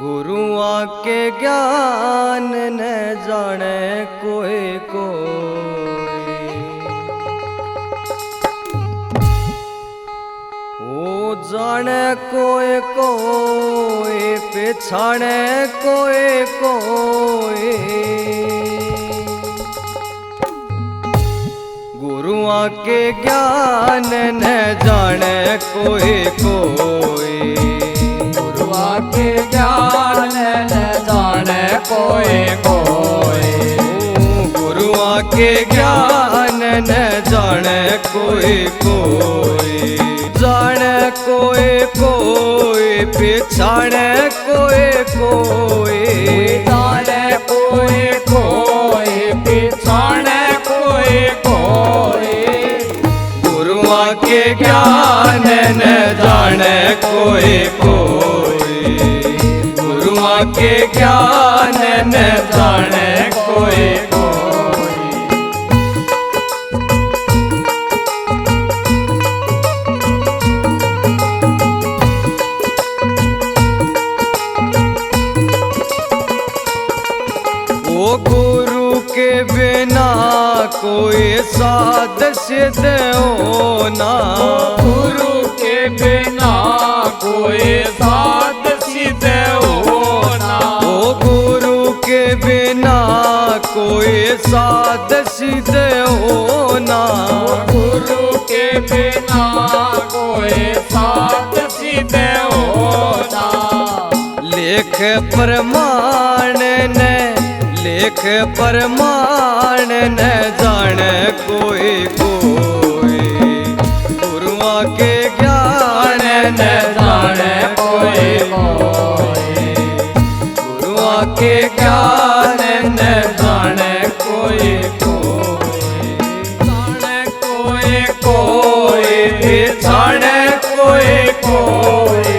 गुरुआ के ज्ञान न जाने कोई कोई, ओ जाने कोई कोई पिछाने कोई कोई। गुरुआ के ज्ञान न जाने कोई कोई, गुरुआ के ज्ञान न जाने कोई कोई। गुरुआ के ज्ञान न जाने कोई कोई, जाने कोई कोई पिछाने कोई कोई, जाने कोई कोई पिछाने कोई कोई। गुरुआ के ज्ञान न जाने कोई कोई, गुरुआ के ज्ञान न जाने कोई कोई। ओ गुरु के बिना कोई साध सिद्ध होना, गुरु के बिना कोई साध सिद्ध होना। ओ गुरु के बिना कोई साध सिद्ध होना, गुरु के बिना कोई साध सिद्ध होना। लेख प्रमाण ने लेख प्रमाण न जाने कोई कोई, गुरुआ के ज्ञान न जाने कोई कोई, गुरुआ के ज्ञान न जाने कोई कोई। जाने कोई कोई जाने कोई कोई,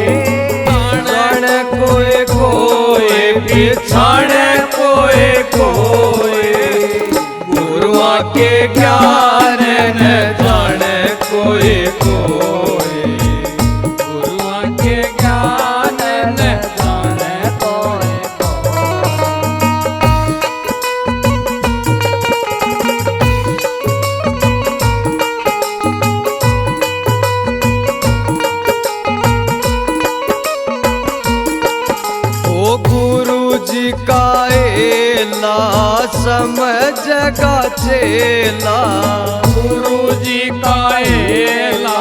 जाने कोई कोई पिछाने कोई कोई। गुरुआ के ज्ञान न जाने कोई कोई, गुरुआ के ज्ञान न जाने कोई कोई। ओ गुरु जी का एला समझगा चेला, गुरु जी का एला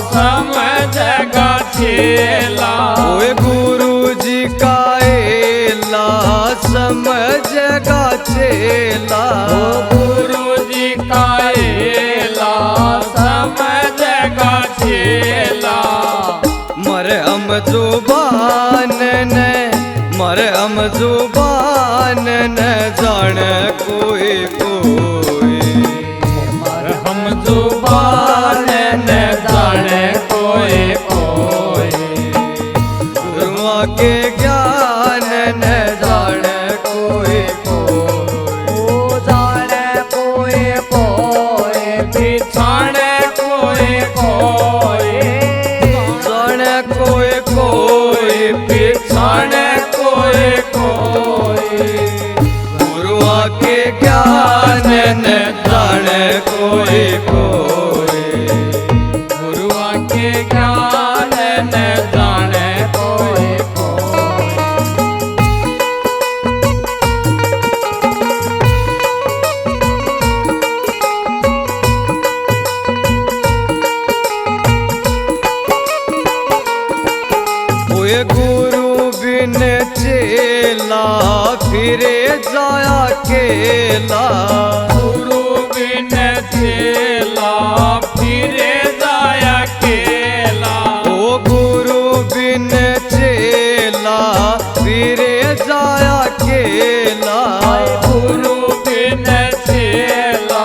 समझगा चेला। ओए गुरु जी का एला समझगा चेला, गुरु जी का एला समझगा चेला। मरहम जुबान ने मरहम जुबान न जाने कोई कोई, मरहम जुबान न जाने कोई कोई। गुरुआ के ज्ञान न जाने कोई कोई, ओ जाने कोई कोई पिछाने कोई कोई। जाने कोई कोई पिछाने कोई कोई। गुरुआ के ज्ञान न जाने कोई कोई, गुरुआ के ज्ञान न जाने कोई कोई। ओए गुरु बिन चेला फिरे जाया केला, गुरु बिन चेला फिरे जाया केला। ओ गुरु बिन चेला फिरे जाया केला, गुरु बिन चेला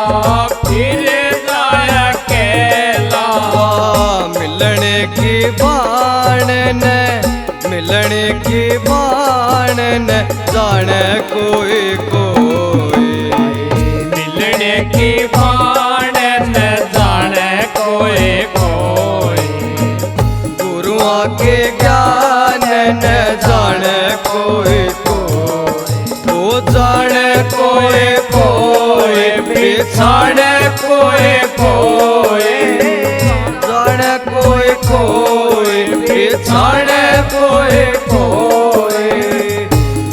फिरे जाया केला। मिलने की बाण न मिलने की बाण न जाने कोई कोई, कोई कोई पिछाड़े कोई कोई जाने कोई कोई पिछाड़े कोई कोई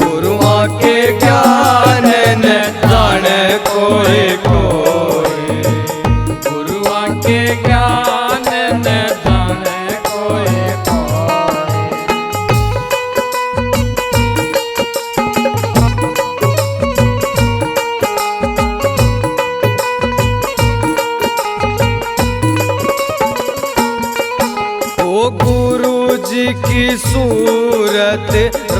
गुरुआ के ज्ञान न जाने कोई कोई गुरुआ के ज्ञान न जाने कोई कोई ओ गुरु जी की सूरत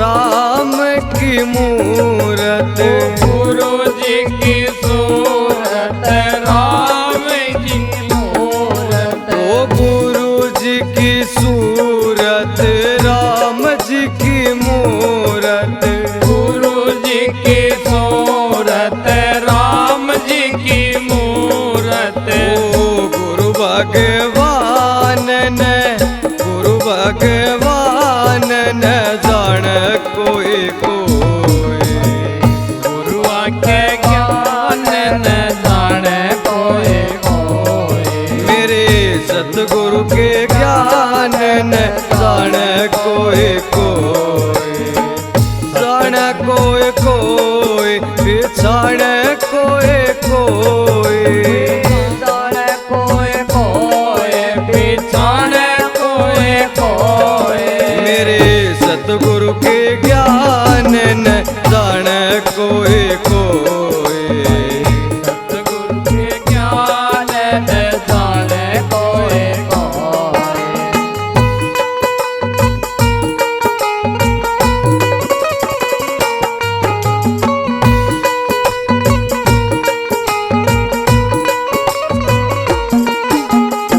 राम की मूरत गुरु जी की सूरत राम जी की मूरत ओ गुरु जी की सूरत राम जी की मूरत गुरु जी की सूरत राम जी की मूरत ओ गुरु भगवान ने गुरु भगवान न जान कोई कोई गुरुआ के ज्ञान न जाने कोई कोई मेरे सतगुरु के ज्ञान न जान कोई कोई जान कोई कोई पिछाड़ कोई कोई जाने कोई कोई पिछाड़े कोई कोई मेरे सतगुरु के ज्ञान न जान कोई कोई सतगुरु के ज्ञान न जाने कोई कोई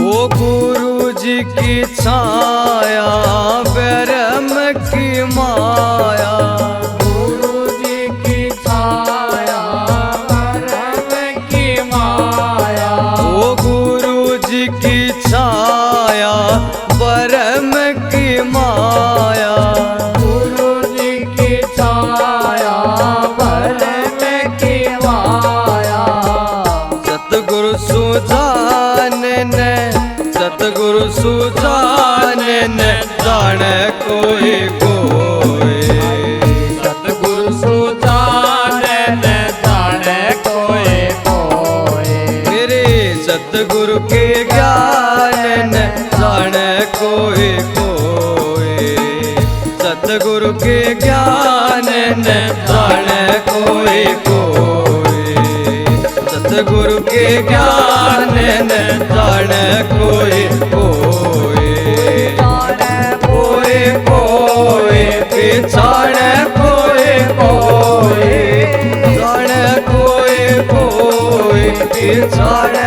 ओ गुरु जी की छाया ब्रह्म की माया गुरु जी की छाया ब्रह्म की माया ओ गुरु जी की छाया ब्रह्म की माया गुरु जी की छाया ब्रह्म की माया सतगुरु सुजान ने सतगुरु सुजान ने जान कोई कोई सतगुरु सुजान न जाने कोई कोई मेरे सतगुरु के ज्ञान न जान कोई कोई सतगुरु के ज्ञान न जान कोई कोई सतगुरु के ज्ञान न जान कोई कोई कोई कोई पिछाड़ कोई कोई जान कोई कोई पिछाड़